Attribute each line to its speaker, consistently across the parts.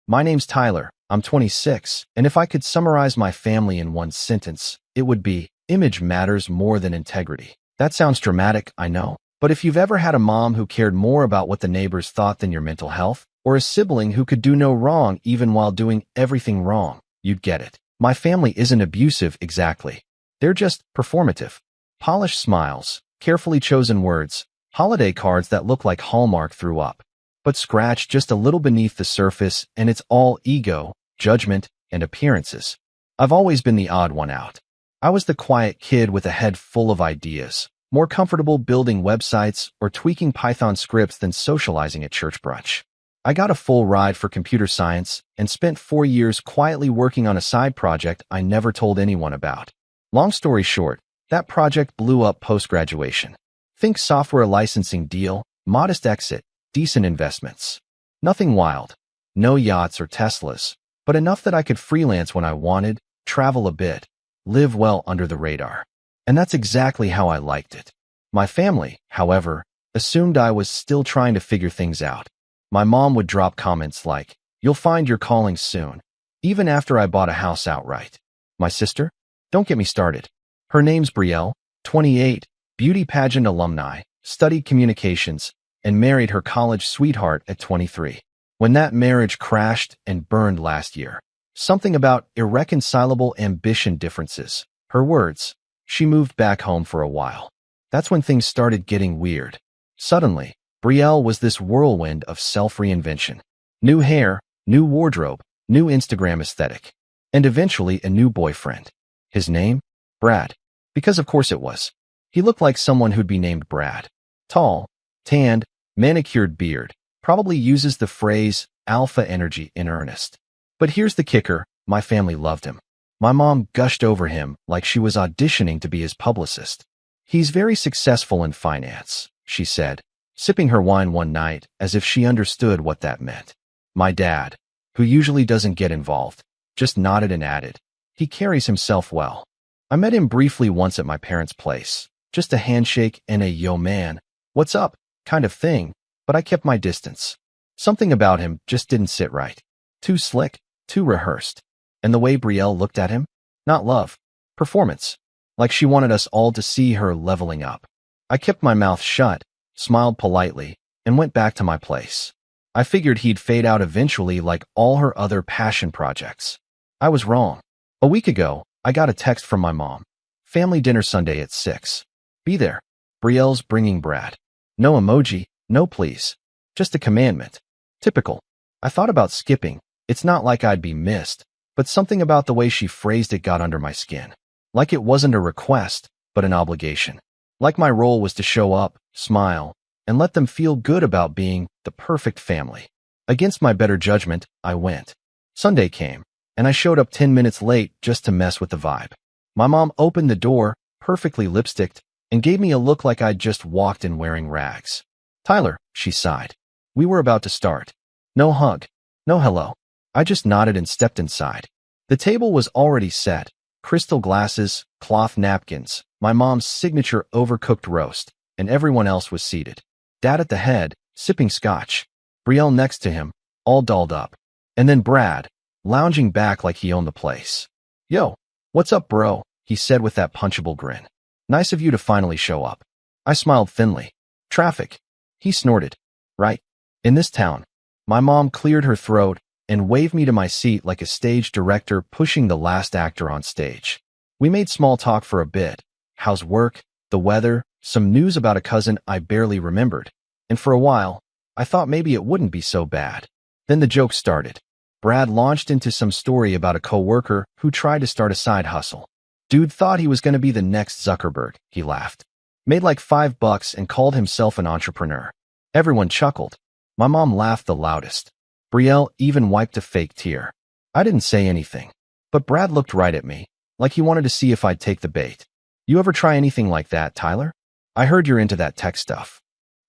Speaker 1: My name's Tyler. I'm 26, and if I could summarize my family in one sentence, it would be, image matters more than integrity. That sounds dramatic, I know. But if you've ever had a mom who cared more about what the neighbors thought than your mental health, or a sibling who could do no wrong even while doing everything wrong, you'd get it. My family isn't abusive exactly. They're just performative. Polished smiles, carefully chosen words, holiday cards that look like Hallmark threw up. But scratch just a little beneath the surface and it's all ego, judgment, and appearances. I've always been the odd one out. I was the quiet kid with a head full of ideas, more comfortable building websites or tweaking Python scripts than socializing at church brunch. I got a full ride for computer science and spent 4 years quietly working on a side project I never told anyone about. Long story short, that project blew up post-graduation. Think software licensing deal, modest exit, decent investments. Nothing wild. No yachts or Teslas, but enough that I could freelance when I wanted, travel a bit, live well under the radar. And that's exactly how I liked it. My family, however, assumed I was still trying to figure things out. My mom would drop comments like, "You'll find your calling soon," even after I bought a house outright. My sister? Don't get me started. Her name's Brielle, 28, beauty pageant alumni, studied communications, and married her college sweetheart at 23. When that marriage crashed and burned last year, something about irreconcilable ambition differences, her words, she moved back home for a while. That's when things started getting weird. Suddenly, Brielle was this whirlwind of self-reinvention. New hair, new wardrobe, new Instagram aesthetic, and eventually a new boyfriend. His name? Brad. Because of course it was. He looked like someone who'd be named Brad. Tall, tanned, manicured beard, probably uses the phrase alpha energy in earnest. But here's the kicker, my family loved him. My mom gushed over him like she was auditioning to be his publicist. "He's very successful in finance," she said, sipping her wine one night as if she understood what that meant. My dad, who usually doesn't get involved, just nodded and added, "He carries himself well." I met him briefly once at my parents' place. Just a handshake and a "yo man, what's up?" kind of thing, but I kept my distance. Something about him just didn't sit right. Too slick, too rehearsed. And the way Brielle looked at him? Not love. Performance. Like she wanted us all to see her leveling up. I kept my mouth shut, smiled politely, and went back to my place. I figured he'd fade out eventually like all her other passion projects. I was wrong. A week ago, I got a text from my mom. "Family dinner Sunday at 6. Be there. Brielle's bringing Brad." No emoji, no please. Just a commandment. Typical. I thought about skipping. It's not like I'd be missed, but something about the way she phrased it got under my skin. Like it wasn't a request, but an obligation. Like my role was to show up, smile, and let them feel good about being the perfect family. Against my better judgment, I went. Sunday came, and I showed up 10 minutes late just to mess with the vibe. My mom opened the door, perfectly lipsticked, and gave me a look like I'd just walked in wearing rags. "Tyler," she sighed. We were about to start. No hug, no hello. I just nodded and stepped inside. The table was already set. Crystal glasses, cloth napkins, my mom's signature overcooked roast, and everyone else was seated. Dad at the head, sipping scotch. Brielle next to him, all dolled up. And then Brad, lounging back like he owned the place. "Yo, what's up, bro?" he said with that punchable grin. "Nice of you to finally show up." I smiled thinly. "Traffic." He snorted. "Right. In this town." My mom cleared her throat and waved me to my seat like a stage director pushing the last actor on stage. We made small talk for a bit. How's work, the weather, some news about a cousin I barely remembered. And for a while, I thought maybe it wouldn't be so bad. Then the joke started. Brad launched into some story about a coworker who tried to start a side hustle. Dude thought he was going to be the next Zuckerberg, he laughed. Made like $5 and called himself an entrepreneur. Everyone chuckled. My mom laughed the loudest. Brielle even wiped a fake tear. I didn't say anything, but Brad looked right at me, like he wanted to see if I'd take the bait. "You ever try anything like that, Tyler? I heard you're into that tech stuff."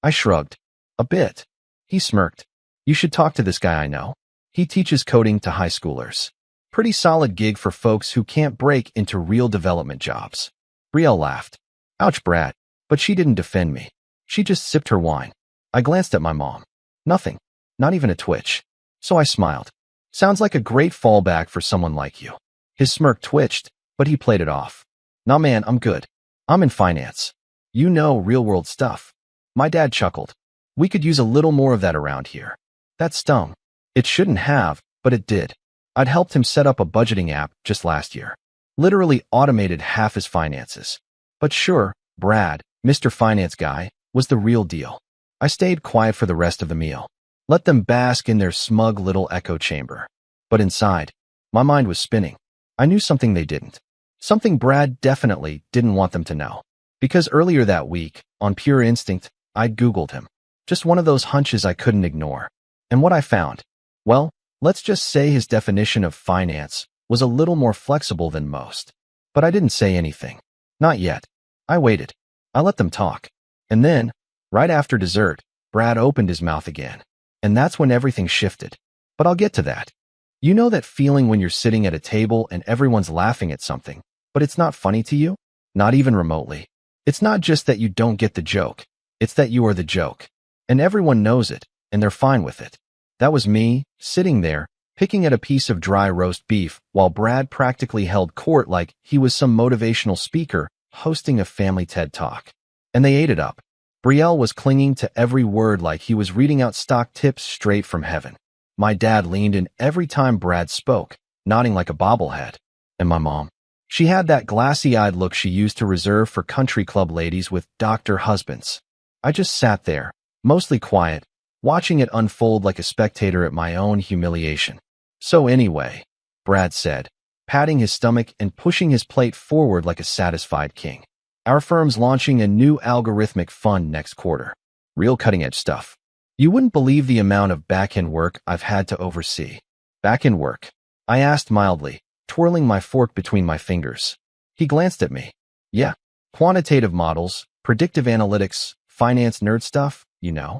Speaker 1: I shrugged. "A bit." He smirked. "You should talk to this guy I know. He teaches coding to high schoolers. Pretty solid gig for folks who can't break into real development jobs." Brielle laughed. "Ouch, Brad." But she didn't defend me. She just sipped her wine. I glanced at my mom. Nothing. Not even a twitch. So I smiled. Sounds like a great fallback for someone like you. His smirk twitched, but he played it off. Nah man, I'm good. I'm in finance. You know, real-world stuff. My dad chuckled. We could use a little more of that around here. That stung. It shouldn't have, but it did. I'd helped him set up a budgeting app just last year. Literally automated half his finances. But sure, Brad, Mr. Finance Guy, was the real deal. I stayed quiet for the rest of the meal. Let them bask in their smug little echo chamber. But inside, my mind was spinning. I knew something they didn't. Something Brad definitely didn't want them to know. Because earlier that week, on pure instinct, I'd Googled him. Just one of those hunches I couldn't ignore. And what I found? Well, let's just say his definition of finance was a little more flexible than most. But I didn't say anything. Not yet. I waited. I let them talk. And then, right after dessert, Brad opened his mouth again. And that's when everything shifted. But I'll get to that. You know that feeling when you're sitting at a table and everyone's laughing at something, but it's not funny to you? Not even remotely. It's not just that you don't get the joke. It's that you are the joke. And everyone knows it, and they're fine with it. That was me, sitting there, picking at a piece of dry roast beef, while Brad practically held court like he was some motivational speaker hosting a family TED Talk. And they ate it up. Brielle was clinging to every word like he was reading out stock tips straight from heaven. My dad leaned in every time Brad spoke, nodding like a bobblehead. And my mom? She had that glassy-eyed look she used to reserve for country club ladies with doctor husbands. I just sat there, mostly quiet, watching it unfold like a spectator at my own humiliation. So anyway, Brad said, patting his stomach and pushing his plate forward like a satisfied king. Our firm's launching a new algorithmic fund next quarter. Real cutting-edge stuff. You wouldn't believe the amount of back-end work I've had to oversee. Back-end work? I asked mildly, twirling my fork between my fingers. He glanced at me. Yeah, quantitative models, predictive analytics, finance nerd stuff, you know.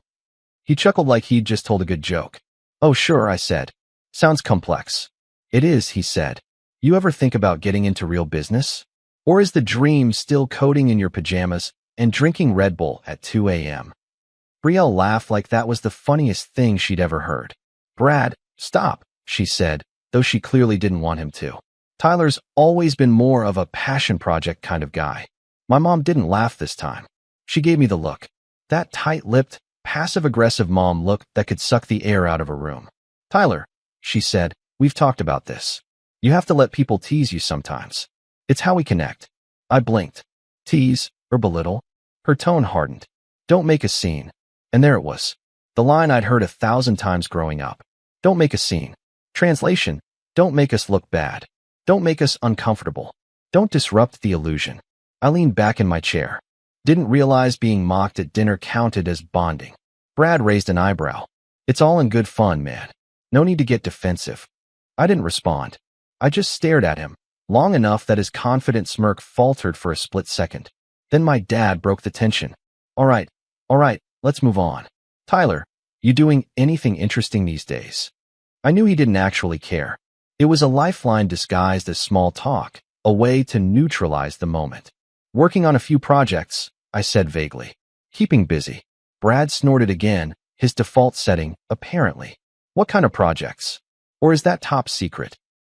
Speaker 1: He chuckled like he'd just told a good joke. Oh sure, I said. Sounds complex. It is, he said. You ever think about getting into real business? Or is the dream still coding in your pajamas and drinking Red Bull at 2 a.m.? Brielle laughed like that was the funniest thing she'd ever heard. Brad, stop, she said, though she clearly didn't want him to. Tyler's always been more of a passion project kind of guy. My mom didn't laugh this time. She gave me the look. That tight-lipped, passive-aggressive mom look that could suck the air out of a room. Tyler, she said, we've talked about this. You have to let people tease you sometimes. It's how we connect. I blinked. Tease, or belittle? Her tone hardened. Don't make a scene. And there it was. The line I'd heard 1,000 times growing up. Don't make a scene. Translation, don't make us look bad. Don't make us uncomfortable. Don't disrupt the illusion. I leaned back in my chair. Didn't realize being mocked at dinner counted as bonding. Brad raised an eyebrow. It's all in good fun, man. No need to get defensive. I didn't respond. I just stared at him, long enough that his confident smirk faltered for a split second. Then my dad broke the tension. All right, let's move on. Tyler, you doing anything interesting these days? I knew he didn't actually care. It was a lifeline disguised as small talk, a way to neutralize the moment. Working on a few projects, I said vaguely. Keeping busy. Brad snorted again, his default setting, apparently. What kind of projects? Or is that top secret?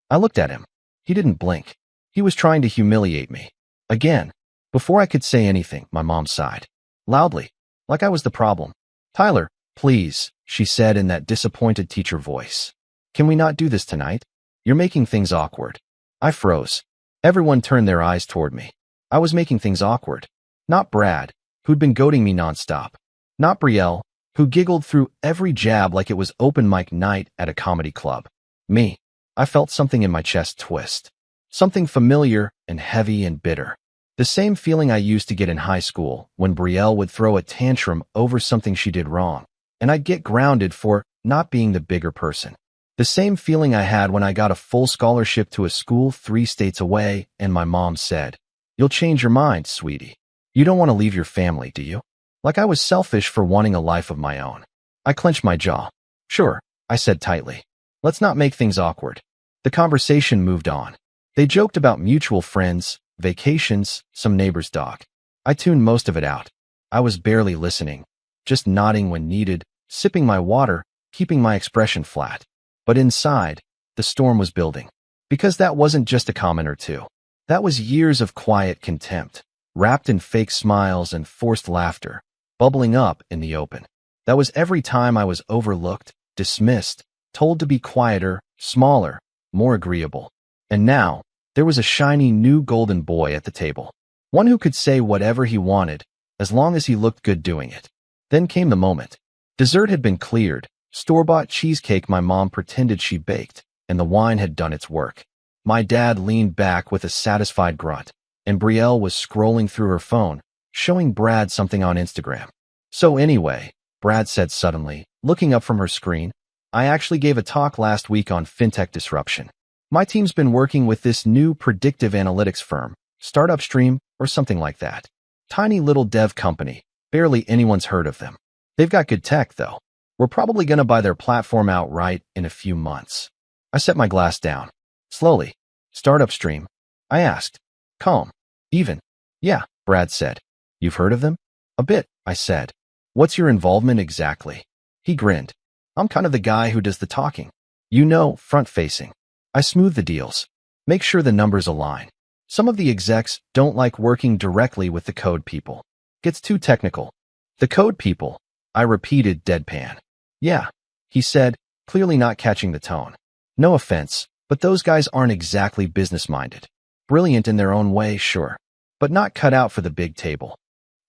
Speaker 1: I looked at him. He didn't blink. He was trying to humiliate me. Again. Before I could say anything, my mom sighed. Loudly. Like I was the problem. Tyler, please, she said in that disappointed teacher voice. Can we not do this tonight? You're making things awkward. I froze. Everyone turned their eyes toward me. I was making things awkward. Not Brad, who'd been goading me nonstop. Not Brielle, who giggled through every jab like it was open mic night at a comedy club. Me. I felt something in my chest twist. Something familiar and heavy and bitter. The same feeling I used to get in high school when Brielle would throw a tantrum over something she did wrong, and I'd get grounded for not being the bigger person. The same feeling I had when I got a full scholarship to a school 3 states away and my mom said, "You'll change your mind, sweetie. You don't want to leave your family, do you?" Like I was selfish for wanting a life of my own. I clenched my jaw. Sure, I said tightly. Let's not make things awkward. The conversation moved on. They joked about mutual friends, vacations, some neighbor's dog. I tuned most of it out. I was barely listening, just nodding when needed, sipping my water, keeping my expression flat. But inside, the storm was building. Because that wasn't just a comment or two. That was years of quiet contempt, wrapped in fake smiles and forced laughter, bubbling up in the open. That was every time I was overlooked, dismissed, told to be quieter, smaller, more agreeable. And now, there was a shiny new golden boy at the table. One who could say whatever he wanted, as long as he looked good doing it. Then came the moment. Dessert had been cleared, store-bought cheesecake my mom pretended she baked, and the wine had done its work. My dad leaned back with a satisfied grunt, and Brielle was scrolling through her phone, showing Brad something on Instagram. So anyway, Brad said suddenly, looking up from her screen, I actually gave a talk last week on fintech disruption. My team's been working with this new predictive analytics firm, StartupStream or something like that. Tiny little dev company, barely anyone's heard of them. They've got good tech, though. We're probably going to buy their platform outright in a few months. I set my glass down. Slowly. StartupStream? I asked. Calm. Even. Yeah, Brad said. You've heard of them? A bit, I said. What's your involvement exactly? He grinned. I'm kind of the guy who does the talking. You know, front-facing. I smooth the deals. Make sure the numbers align. Some of the execs don't like working directly with the code people. Gets too technical. The code people, I repeated deadpan. Yeah, he said, clearly not catching the tone. No offense, but those guys aren't exactly business-minded. Brilliant in their own way, sure, but not cut out for the big table.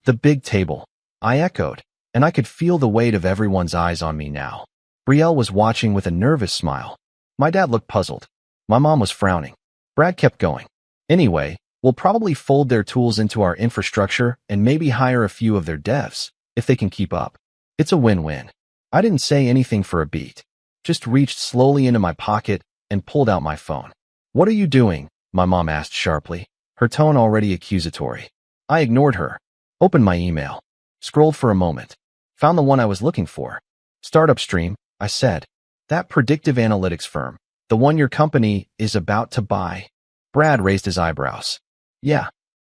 Speaker 1: The big table, I echoed, and I could feel the weight of everyone's eyes on me now. Brielle was watching with a nervous smile. My dad looked puzzled. My mom was frowning. Brad kept going. Anyway, we'll probably fold their tools into our infrastructure and maybe hire a few of their devs, if they can keep up. It's a win-win. I didn't say anything for a beat. Just reached slowly into my pocket and pulled out my phone. What are you doing? My mom asked sharply, her tone already accusatory. I ignored her. Opened my email. Scrolled for a moment. Found the one I was looking for. StartupStream, I said. That predictive analytics firm. The one your company is about to buy. Brad raised his eyebrows. Yeah.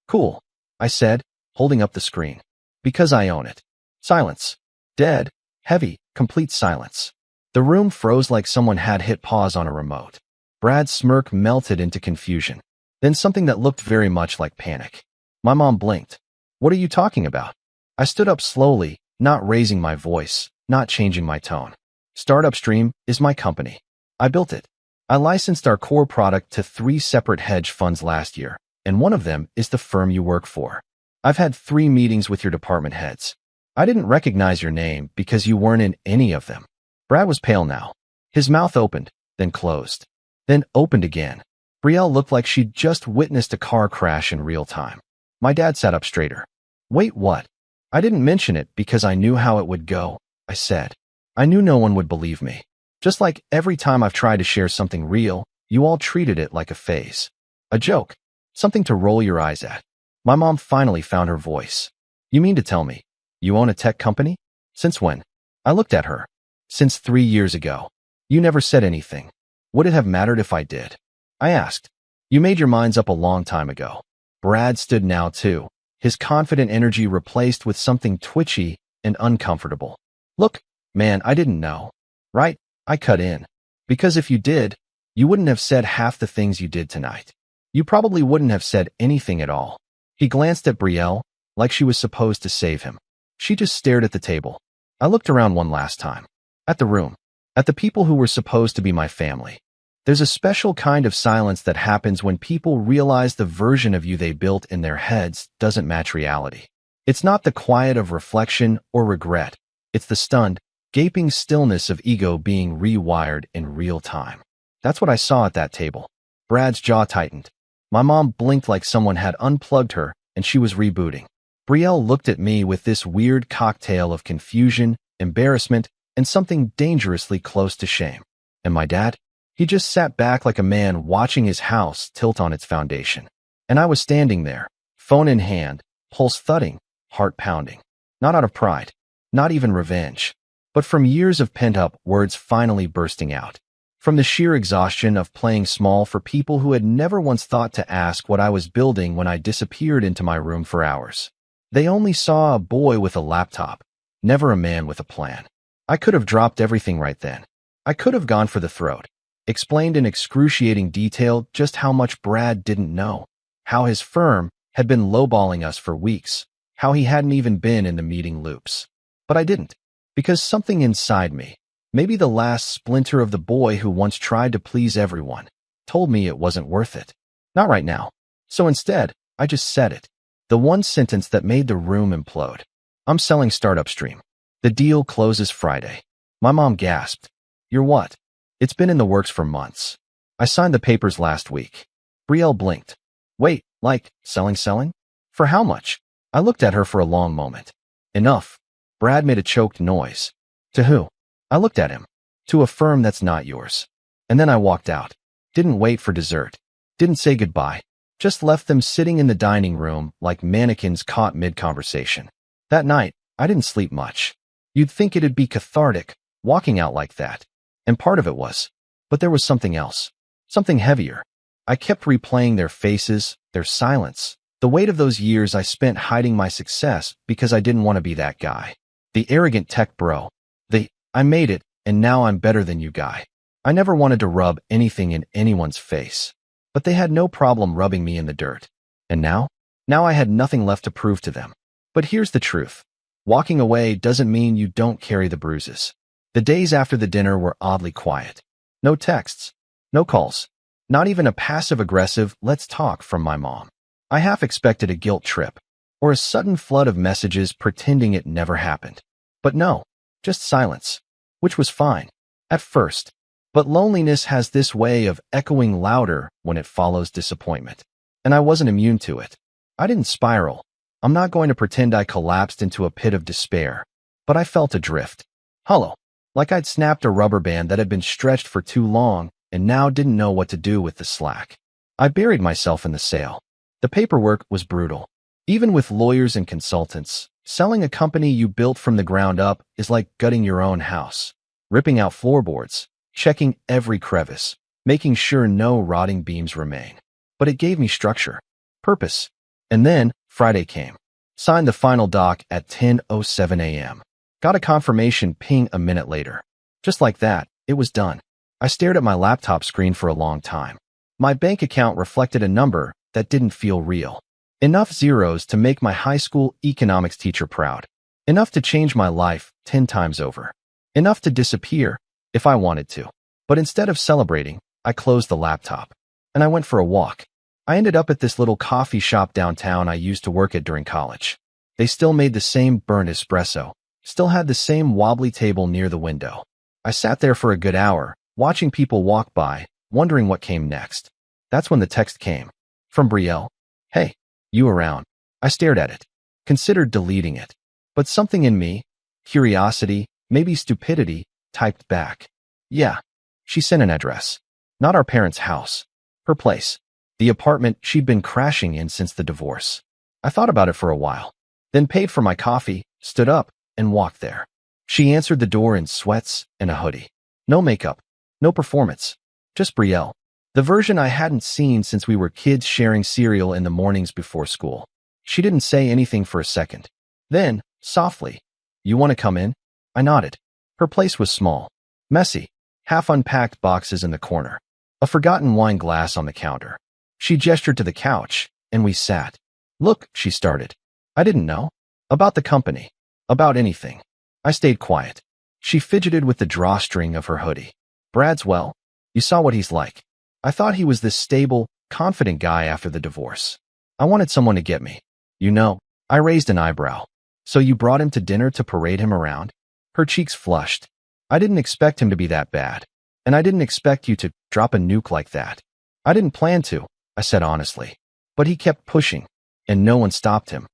Speaker 1: Cool, I said, holding up the screen. Because I own it. Silence. Dead, heavy, complete silence. The room froze like someone had hit pause on a remote. Brad's smirk melted into confusion. Then something that looked very much like panic. My mom blinked. What are you talking about? I stood up slowly, not raising my voice, not changing my tone. StartupStream is my company. I built it. I licensed our core product to 3 separate hedge funds last year, and one of them is the firm you work for. I've had 3 meetings with your department heads. I didn't recognize your name because you weren't in any of them. Brad was pale now. His mouth opened, then closed, then opened again. Brielle looked like she'd just witnessed a car crash in real time. My dad sat up straighter. Wait, what? I didn't mention it because I knew how it would go, I said. I knew no one would believe me. Just like every time I've tried to share something real, you all treated it like a phase. A joke. Something to roll your eyes at. My mom finally found her voice. You mean to tell me, you own a tech company? Since when? I looked at her. Since 3 years ago. You never said anything. Would it have mattered if I did? I asked. You made your minds up a long time ago. Brad stood now too, his confident energy replaced with something twitchy and uncomfortable. Look, man, I didn't know. Right? I cut in. Because if you did, you wouldn't have said half the things you did tonight. You probably wouldn't have said anything at all. He glanced at Brielle, like she was supposed to save him. She just stared at the table. I looked around one last time. At the room. At the people who were supposed to be my family. There's a special kind of silence that happens when people realize the version of you they built in their heads doesn't match reality. It's not the quiet of reflection or regret. It's the stunned, gaping stillness of ego being rewired in real time. That's what I saw at that table. Brad's jaw tightened. My mom blinked like someone had unplugged her and she was rebooting. Brielle looked at me with this weird cocktail of confusion, embarrassment, and something dangerously close to shame. And my dad? He just sat back like a man watching his house tilt on its foundation. And I was standing there, phone in hand, pulse thudding, heart pounding. Not out of pride, not even revenge, but from years of pent-up words finally bursting out. From the sheer exhaustion of playing small for people who had never once thought to ask what I was building when I disappeared into my room for hours. They only saw a boy with a laptop, never a man with a plan. I could have dropped everything right then. I could have gone for the throat. explained in excruciating detail just how much Brad didn't know, how his firm had been lowballing us for weeks, how he hadn't even been in the meeting loops. But I didn't, because something inside me, maybe the last splinter of the boy who once tried to please everyone, told me it wasn't worth it. Not right now. So instead, I just said it. The one sentence that made the room implode. I'm selling Startup Stream. The deal closes Friday. My mom gasped. You're what? It's been in the works for months. I signed the papers last week. Brielle blinked. Wait, like, selling? For how much? I looked at her for a long moment. Enough. Brad made a choked noise. To who? I looked at him. To a firm that's not yours. And then I walked out. Didn't wait for dessert. Didn't say goodbye. Just left them sitting in the dining room like mannequins caught mid-conversation. That night, I didn't sleep much. You'd think it'd be cathartic, walking out like that. And part of it was. But there was something else. Something heavier. I kept replaying their faces, their silence, the weight of those years I spent hiding my success because I didn't want to be that guy. The arrogant tech bro. The, I made it, and now I'm better than you guy. I never wanted to rub anything in anyone's face. But they had no problem rubbing me in the dirt. And now? Now I had nothing left to prove to them. But here's the truth. Walking away doesn't mean you don't carry the bruises. The days after the dinner were oddly quiet. No texts. No calls. Not even a passive-aggressive "let's talk" from my mom. I half expected a guilt trip, or a sudden flood of messages pretending it never happened. But no, just silence, which was fine, at first. But loneliness has this way of echoing louder when it follows disappointment. And I wasn't immune to it. I didn't spiral. I'm not going to pretend I collapsed into a pit of despair. But I felt adrift. Hollow. Like I'd snapped a rubber band that had been stretched for too long and now didn't know what to do with the slack. I buried myself in the sale. The paperwork was brutal. Even with lawyers and consultants, selling a company you built from the ground up is like gutting your own house. Ripping out floorboards, checking every crevice, making sure no rotting beams remain. But it gave me structure, purpose. And then Friday came. Signed the final doc at 10:07 a.m. Got a confirmation ping a minute later. Just like that, it was done. I stared at my laptop screen for a long time. My bank account reflected a number that didn't feel real. Enough zeros to make my high school economics teacher proud. Enough to change my life 10 times over. Enough to disappear if I wanted to. But instead of celebrating, I closed the laptop. And I went for a walk. I ended up at this little coffee shop downtown I used to work at during college. They still made the same burnt espresso. Still had the same wobbly table near the window. I sat there for a good hour, watching people walk by, wondering what came next. That's when the text came. From Brielle. Hey, you around? I stared at it. Considered deleting it. But something in me, curiosity, maybe stupidity, typed back. Yeah. She sent an address. Not our parents' house. Her place. The apartment she'd been crashing in since the divorce. I thought about it for a while. Then paid for my coffee, stood up, and walked there. She answered the door in sweats and a hoodie. No makeup. No performance. Just Brielle. The version I hadn't seen since we were kids sharing cereal in the mornings before school. She didn't say anything for a second. Then, softly, you want to come in? I nodded. Her place was small. Messy. Half-unpacked boxes in the corner. A forgotten wine glass on the counter. She gestured to the couch, and we sat. Look, she started. I didn't know. About the company. About anything. I stayed quiet. She fidgeted with the drawstring of her hoodie. Brad's well. You saw what he's like. I thought he was this stable, confident guy after the divorce. I wanted someone to get me. You know, I raised an eyebrow. So you brought him to dinner to parade him around? Her cheeks flushed. I didn't expect him to be that bad. And I didn't expect you to drop a nuke like that. I didn't plan to, I said honestly. But he kept pushing, and no one stopped him.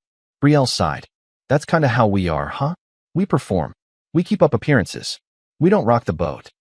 Speaker 1: Brielle sighed. That's kinda how we are, huh? We perform. We keep up appearances. We don't rock the boat.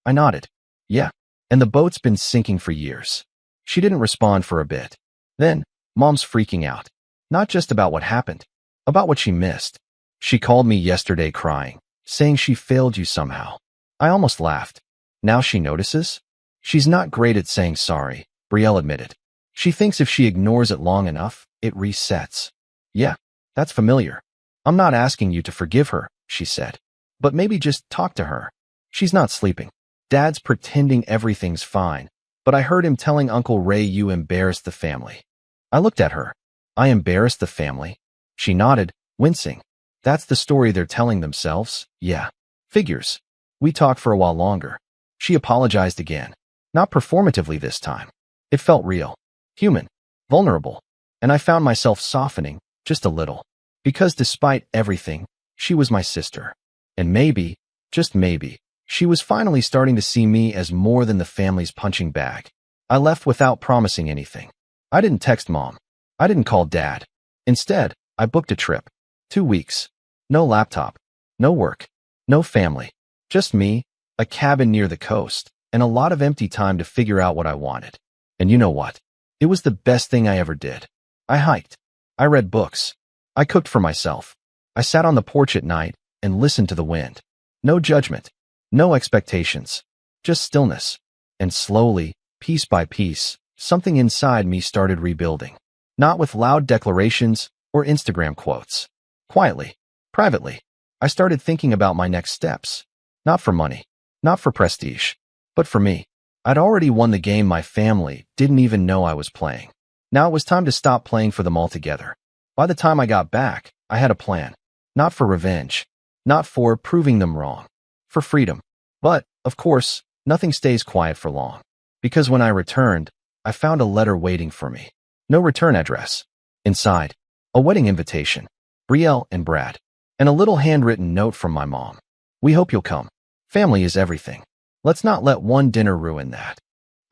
Speaker 1: I nodded. Yeah. And the boat's been sinking for years. She didn't respond for a bit. Then, Mom's freaking out. Not just about what happened. About what she missed. She called me yesterday crying, saying she failed you somehow. I almost laughed. Now she notices? She's not great at saying sorry, Brielle admitted. She thinks if she ignores it long enough, it resets. Yeah, that's familiar. I'm not asking you to forgive her, she said. But maybe just talk to her. She's not sleeping. Dad's pretending everything's fine, but I heard him telling Uncle Ray you embarrassed the family. I looked at her. I embarrassed the family? She nodded, wincing. That's the story they're telling themselves? Yeah. Figures. We talked for a while longer. She apologized again. Not performatively this time. It felt real. Human. Vulnerable. And I found myself softening, just a little. Because despite everything, she was my sister. And maybe, just maybe, she was finally starting to see me as more than the family's punching bag. I left without promising anything. I didn't text Mom. I didn't call Dad. Instead, I booked a trip. 2 weeks. No laptop. No work. No family. Just me, a cabin near the coast, and a lot of empty time to figure out what I wanted. And you know what? It was the best thing I ever did. I hiked. I read books. I cooked for myself. I sat on the porch at night and listened to the wind. No judgment. No expectations. Just stillness. And slowly, piece by piece, something inside me started rebuilding. Not with loud declarations or Instagram quotes. Quietly, privately, I started thinking about my next steps. Not for money, not for prestige, but for me. I'd already won the game my family didn't even know I was playing. Now it was time to stop playing for them altogether. By the time I got back, I had a plan. Not for revenge. Not for proving them wrong. For freedom. But, of course, nothing stays quiet for long. Because when I returned, I found a letter waiting for me. No return address. Inside, a wedding invitation. Brielle and Brad. And a little handwritten note from my mom. We hope you'll come. Family is everything. Let's not let one dinner ruin that.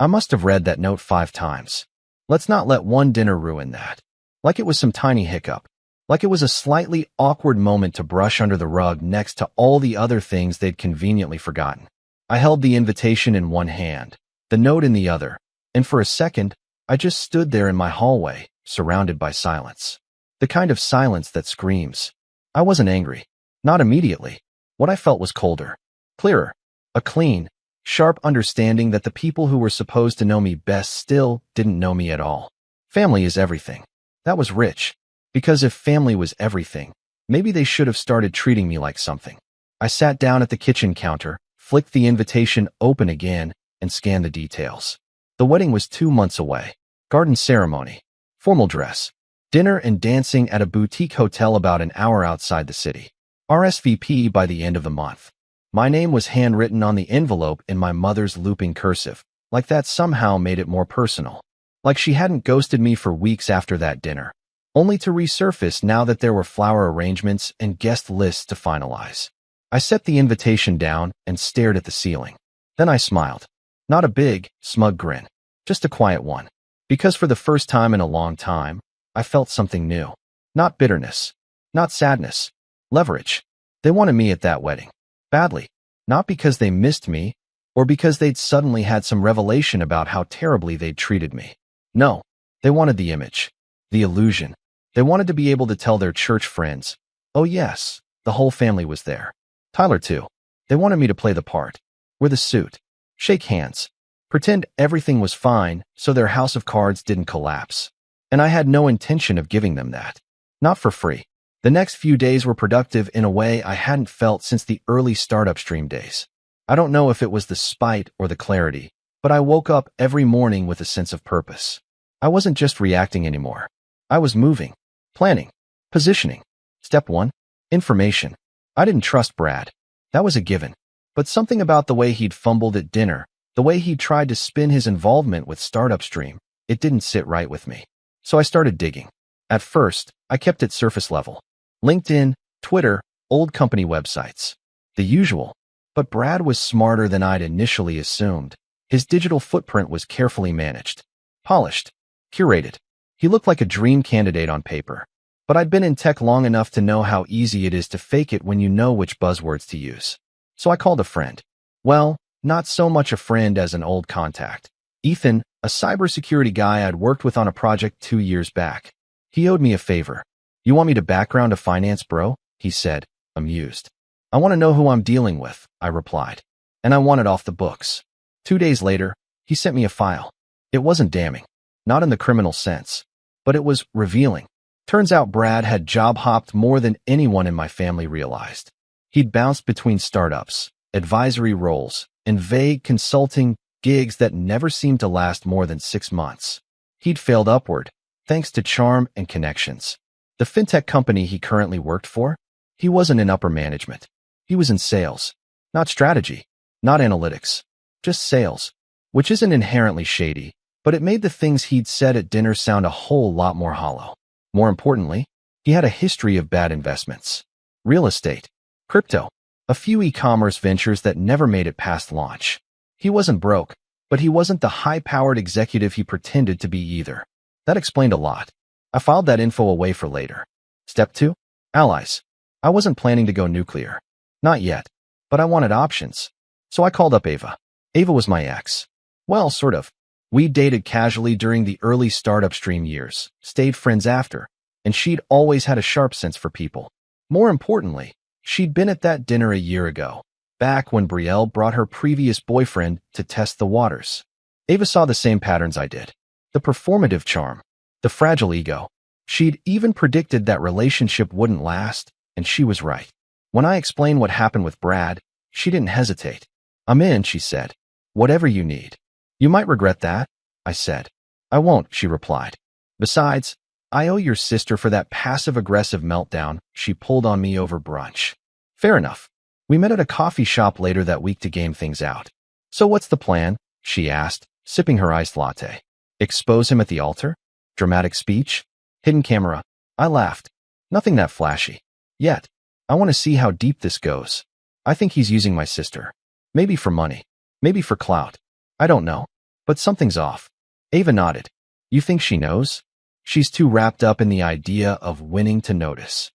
Speaker 1: I must have read that note 5 times. Let's not let one dinner ruin that. Like it was some tiny hiccup. Like it was a slightly awkward moment to brush under the rug next to all the other things they'd conveniently forgotten. I held the invitation in one hand, the note in the other, and for a second, I just stood there in my hallway, surrounded by silence. The kind of silence that screams. I wasn't angry. Not immediately. What I felt was colder. Clearer. A clean, sharp understanding that the people who were supposed to know me best still didn't know me at all. Family is everything. That was rich. Because if family was everything, maybe they should have started treating me like something. I sat down at the kitchen counter, flicked the invitation open again, and scanned the details. The wedding was 2 months away. Garden ceremony. Formal dress. Dinner and dancing at a boutique hotel about an hour outside the city. RSVP by the end of the month. My name was handwritten on the envelope in my mother's looping cursive, like that somehow made it more personal. Like she hadn't ghosted me for weeks after that dinner, only to resurface now that there were flower arrangements and guest lists to finalize. I set the invitation down and stared at the ceiling. Then I smiled. Not a big, smug grin, just a quiet one. Because for the first time in a long time, I felt something new. Not bitterness. Not sadness. Leverage. They wanted me at that wedding. Badly. Not because they missed me, or because they'd suddenly had some revelation about how terribly they'd treated me. No. They wanted the image. The illusion. They wanted to be able to tell their church friends, oh yes, the whole family was there. Tyler too. They wanted me to play the part. Wear the suit. Shake hands. Pretend everything was fine so their house of cards didn't collapse. And I had no intention of giving them that. Not for free. The next few days were productive in a way I hadn't felt since the early startup stream days. I don't know if it was the spite or the clarity, but I woke up every morning with a sense of purpose. I wasn't just reacting anymore. I was moving, planning, positioning. Step 1. Information. I didn't trust Brad. That was a given. But something about the way he'd fumbled at dinner, the way he tried to spin his involvement with Startup Stream, it didn't sit right with me. So I started digging. At first, I kept it surface level. LinkedIn, Twitter, old company websites. The usual. But Brad was smarter than I'd initially assumed. His digital footprint was carefully managed. Polished. Curated. He looked like a dream candidate on paper. But I'd been in tech long enough to know how easy it is to fake it when you know which buzzwords to use. So I called a friend. Well, not so much a friend as an old contact. Ethan, a cybersecurity guy I'd worked with on a project 2 years back. He owed me a favor. You want me to background a finance bro? He said, amused. I want to know who I'm dealing with, I replied. And I want it off the books. 2 days later, he sent me a file. It wasn't damning. Not in the criminal sense. But it was revealing. Turns out Brad had job hopped more than anyone in my family realized. He'd bounced between startups, advisory roles, and vague consulting gigs that never seemed to last more than 6 months. He'd failed upward, thanks to charm and connections. The fintech company he currently worked for, he wasn't in upper management. He was in sales. Not strategy, not analytics, just sales, which isn't inherently shady, but it made the things he'd said at dinner sound a whole lot more hollow. More importantly, he had a history of bad investments. Real estate, crypto, a few e-commerce ventures that never made it past launch. He wasn't broke, but he wasn't the high-powered executive he pretended to be either. That explained a lot. I filed that info away for later. Step 2. Allies. I wasn't planning to go nuclear. Not yet, but I wanted options. So I called up Ava. Ava was my ex. Well, sort of. We dated casually during the early startup stream years, stayed friends after, and she'd always had a sharp sense for people. More importantly, she'd been at that dinner a year ago, back when Brielle brought her previous boyfriend to test the waters. Ava saw the same patterns I did. The performative charm, the fragile ego. She'd even predicted that relationship wouldn't last, and she was right. When I explained what happened with Brad, she didn't hesitate. "I'm in," she said. "Whatever you need." "You might regret that," I said. "I won't," she replied. "Besides, I owe your sister for that passive-aggressive meltdown she pulled on me over brunch." Fair enough. We met at a coffee shop later that week to game things out. "So what's the plan?" she asked, sipping her iced latte. "Expose him at the altar? Dramatic speech? Hidden camera?" I laughed. "Nothing that flashy. Yet. I want to see how deep this goes. I think he's using my sister. Maybe for money. Maybe for clout. I don't know. But something's off." Ava nodded. "You think she knows?" "She's too wrapped up in the idea of winning to notice."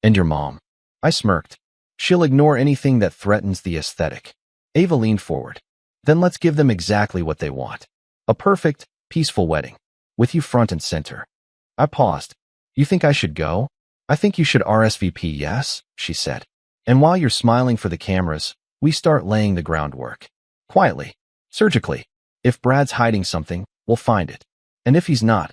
Speaker 1: "And your mom?" I smirked. "She'll ignore anything that threatens the aesthetic." Ava leaned forward. "Then let's give them exactly what they want. A perfect, peaceful wedding. With you front and center." I paused. "You think I should go?" "I think you should RSVP yes," she said. "And while you're smiling for the cameras, we start laying the groundwork. Quietly, surgically. If Brad's hiding something, we'll find it. And if he's not,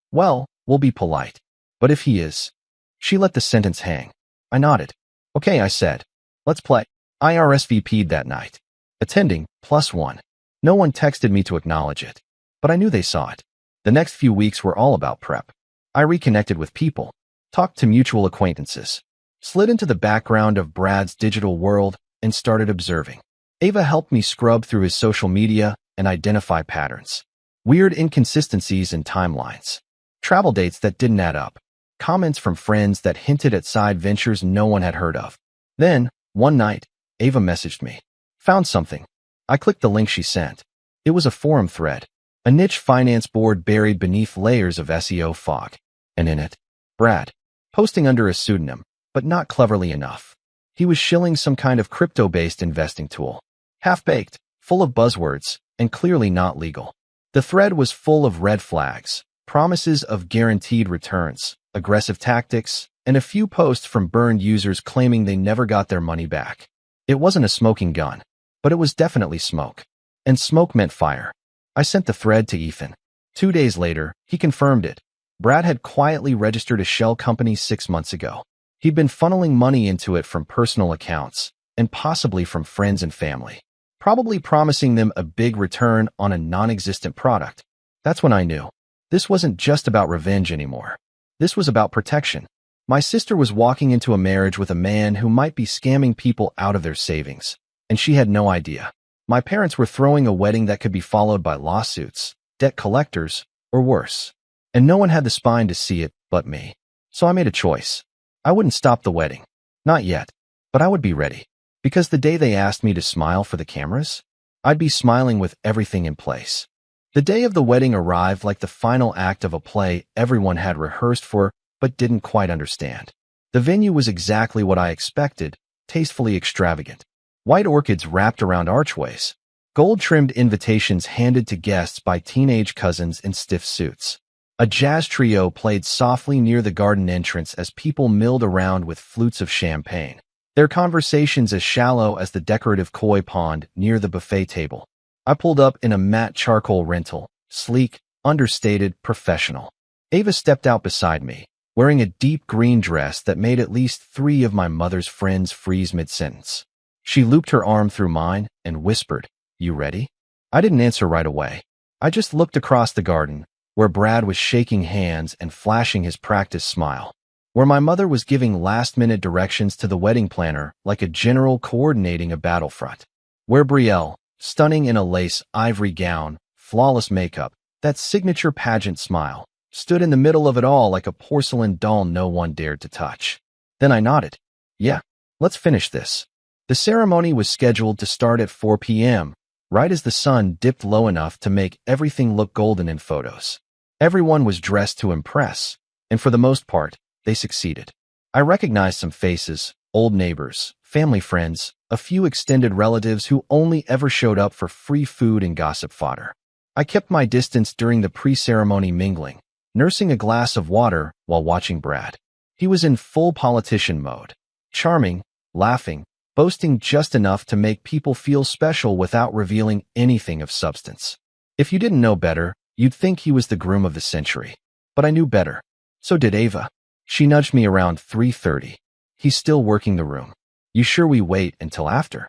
Speaker 1: well, we'll be polite. But if he is..." She let the sentence hang. I nodded. "Okay," I said. "Let's play." I RSVP'd that night. Attending, +1. No one texted me to acknowledge it. But I knew they saw it. The next few weeks were all about prep. I reconnected with people, talked to mutual acquaintances, slid into the background of Brad's digital world, and started observing. Ava helped me scrub through his social media and identify patterns. Weird inconsistencies in timelines. Travel dates that didn't add up. Comments from friends that hinted at side ventures no one had heard of. Then, one night, Ava messaged me. "Found something." I clicked the link she sent. It was a forum thread, a niche finance board buried beneath layers of SEO fog. And in it, Brad, posting under a pseudonym, but not cleverly enough. He was shilling some kind of crypto-based investing tool. Half-baked, full of buzzwords, and clearly not legal. The thread was full of red flags, promises of guaranteed returns, aggressive tactics, and a few posts from burned users claiming they never got their money back. It wasn't a smoking gun, but it was definitely smoke. And smoke meant fire. I sent the thread to Ethan. 2 days later, he confirmed it. Brad had quietly registered a shell company 6 months ago. He'd been funneling money into it from personal accounts, and possibly from friends and family, probably promising them a big return on a non-existent product. That's when I knew. This wasn't just about revenge anymore. This was about protection. My sister was walking into a marriage with a man who might be scamming people out of their savings, and she had no idea. My parents were throwing a wedding that could be followed by lawsuits, debt collectors, or worse. And no one had the spine to see it but me. So I made a choice. I wouldn't stop the wedding. Not yet. But I would be ready. Because the day they asked me to smile for the cameras, I'd be smiling with everything in place. The day of the wedding arrived like the final act of a play everyone had rehearsed for but didn't quite understand. The venue was exactly what I expected, tastefully extravagant. White orchids wrapped around archways, gold-trimmed invitations handed to guests by teenage cousins in stiff suits. A jazz trio played softly near the garden entrance as people milled around with flutes of champagne, their conversations as shallow as the decorative koi pond near the buffet table. I pulled up in a matte charcoal rental, sleek, understated, professional. Ava stepped out beside me, wearing a deep green dress that made at least 3 of my mother's friends freeze mid-sentence. She looped her arm through mine and whispered, "You ready?" I didn't answer right away. I just looked across the garden, where Brad was shaking hands and flashing his practice smile, where my mother was giving last-minute directions to the wedding planner like a general coordinating a battlefront, where Brielle, stunning in a lace ivory gown, flawless makeup, that signature pageant smile, stood in the middle of it all like a porcelain doll no one dared to touch. Then I nodded. "Yeah, let's finish this." The ceremony was scheduled to start at 4 p.m., right as the sun dipped low enough to make everything look golden in photos. Everyone was dressed to impress, and for the most part, they succeeded. I recognized some faces, old neighbors, family friends, a few extended relatives who only ever showed up for free food and gossip fodder. I kept my distance during the pre-ceremony mingling, nursing a glass of water while watching Brad. He was in full politician mode, charming, laughing, boasting just enough to make people feel special without revealing anything of substance. If you didn't know better, you'd think he was the groom of the century. But I knew better. So did Ava. She nudged me around 3:30. "He's still working the room. You sure we wait until after?"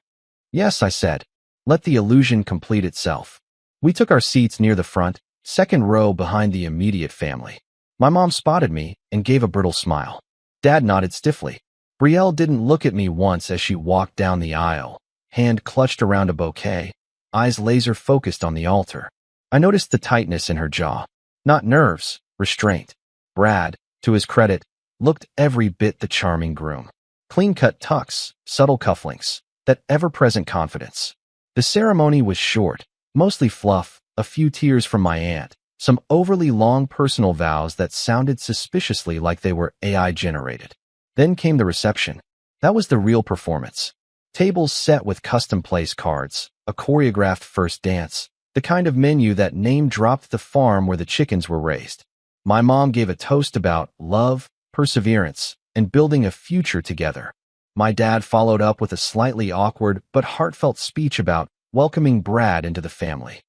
Speaker 1: "Yes," I said. "Let the illusion complete itself." We took our seats near the front, second row behind the immediate family. My mom spotted me and gave a brittle smile. Dad nodded stiffly. Brielle didn't look at me once as she walked down the aisle, hand clutched around a bouquet, eyes laser-focused on the altar. I noticed the tightness in her jaw. Not nerves, restraint. Brad, to his credit, looked every bit the charming groom. Clean-cut tucks, subtle cufflinks, that ever-present confidence. The ceremony was short, mostly fluff, a few tears from my aunt, some overly long personal vows that sounded suspiciously like they were AI-generated. Then came the reception. That was the real performance. Tables set with custom place cards, a choreographed first dance, the kind of menu that name-dropped the farm where the chickens were raised. My mom gave a toast about love, perseverance, and building a future together. My dad followed up with a slightly awkward but heartfelt speech about welcoming Brad into the family.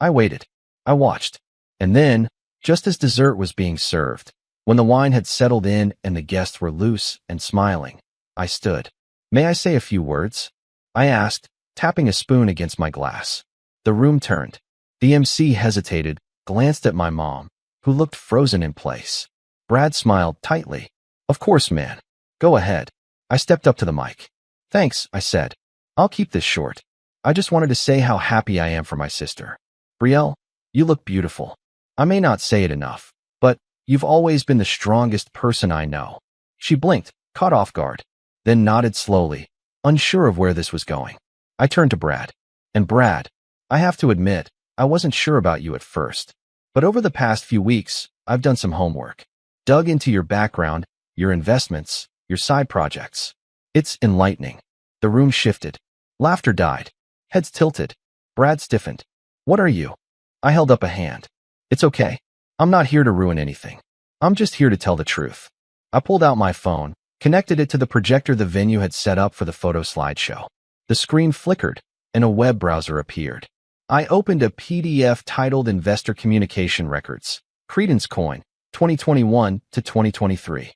Speaker 1: I waited. I watched. And then, just as dessert was being served, when the wine had settled in and the guests were loose and smiling, I stood. "May I say a few words?" I asked, tapping a spoon against my glass. The room turned. The MC hesitated, glanced at my mom, who looked frozen in place. Brad smiled tightly. "Of course, man. Go ahead." I stepped up to the mic. "Thanks," I said. "I'll keep this short. I just wanted to say how happy I am for my sister. Brielle, you look beautiful. I may not say it enough, but you've always been the strongest person I know." She blinked, caught off guard, then nodded slowly, unsure of where this was going. I turned to Brad. "And Brad, I have to admit, I wasn't sure about you at first. But over the past few weeks, I've done some homework. Dug into your background, your investments, your side projects. It's enlightening." The room shifted. Laughter died. Heads tilted. Brad stiffened. "What are you?" I held up a hand. "It's okay. I'm not here to ruin anything. I'm just here to tell the truth." I pulled out my phone, connected it to the projector the venue had set up for the photo slideshow. The screen flickered, and a web browser appeared. I opened a PDF titled Investor Communication Records, Credence Coin, 2021 to 2023.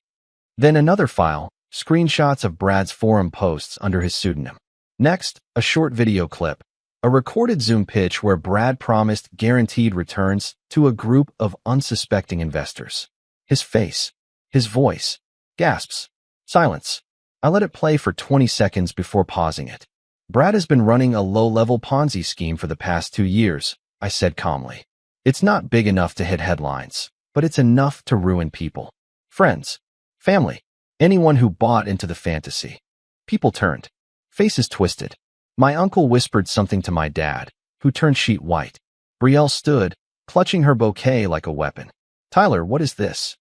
Speaker 1: Then another file, screenshots of Brad's forum posts under his pseudonym. Next, a short video clip, a recorded Zoom pitch where Brad promised guaranteed returns to a group of unsuspecting investors. His face, his voice, gasps, silence. I let it play for 20 seconds before pausing it. "Brad has been running a low-level Ponzi scheme for the past 2 years," I said calmly. "It's not big enough to hit headlines, but it's enough to ruin people. Friends, family, anyone who bought into the fantasy." People turned. Faces twisted. My uncle whispered something to my dad, who turned sheet white. Brielle stood, clutching her bouquet like a weapon. "Tyler, what is this?"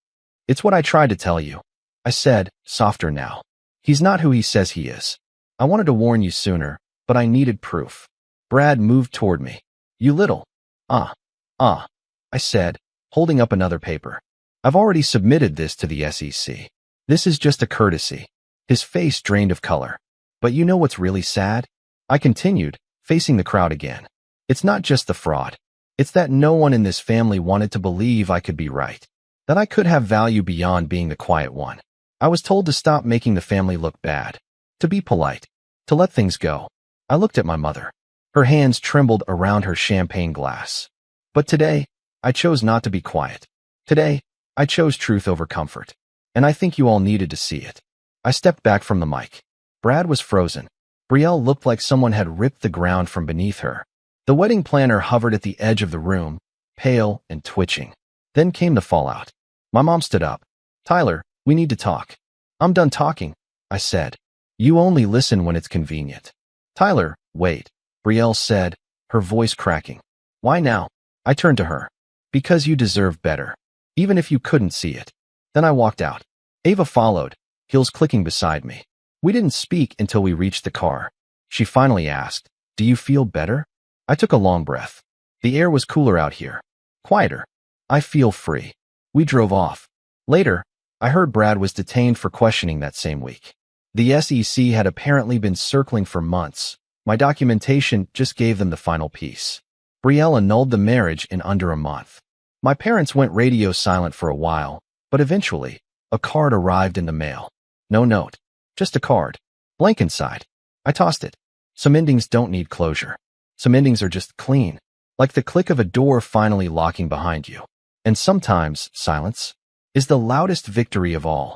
Speaker 1: "It's what I tried to tell you," I said, softer now. "He's not who he says he is. I wanted to warn you sooner, but I needed proof." Brad moved toward me. "You little." I said, holding up another paper. "I've already submitted this to the SEC. This is just a courtesy." His face drained of color. "But you know what's really sad?" I continued, facing the crowd again. "It's not just the fraud. It's that no one in this family wanted to believe I could be right, that I could have value beyond being the quiet one. I was told to stop making the family look bad, to be polite, to let things go. I looked at my mother. Her hands trembled around her champagne glass. But today, I chose not to be quiet. Today, I chose truth over comfort. And I think you all needed to see it. I stepped back from the mic. Brad was frozen. Brielle looked like someone had ripped the ground from beneath her. The wedding planner hovered at the edge of the room, pale and twitching. Then came the fallout. My mom stood up. Tyler, we need to talk. I'm done talking, I said. You only listen when it's convenient. Tyler, wait, Brielle said, her voice cracking. Why now? I turned to her. Because you deserve better. Even if you couldn't see it. Then I walked out. Ava followed, heels clicking beside me. We didn't speak until we reached the car. She finally asked, do you feel better? I took a long breath. The air was cooler out here. Quieter. I feel free. We drove off. Later, I heard Brad was detained for questioning that same week. The SEC had apparently been circling for months. My documentation just gave them the final piece. Brielle annulled the marriage in under a month. My parents went radio silent for a while, but eventually, a card arrived in the mail. No note. Just a card. Blank inside. I tossed it. Some endings don't need closure. Some endings are just clean. Like the click of a door finally locking behind you. And sometimes, silence is the loudest victory of all.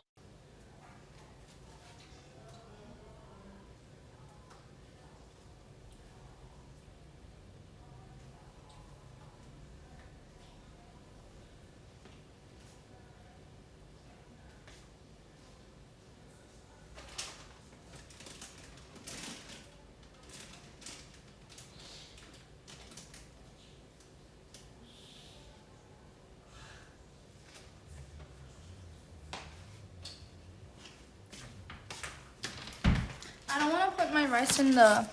Speaker 2: I don't want to put my rice in the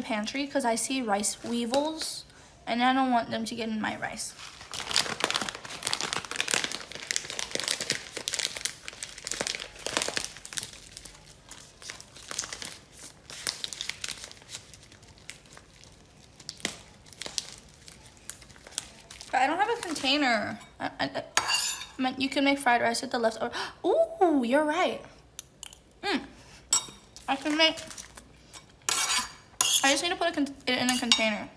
Speaker 2: pantry because I see rice weevils and I don't want them to get in my rice. But I don't have a container. I meant you can make fried rice with the leftover. Ooh, you're right. I can make. I just need to put it in a container.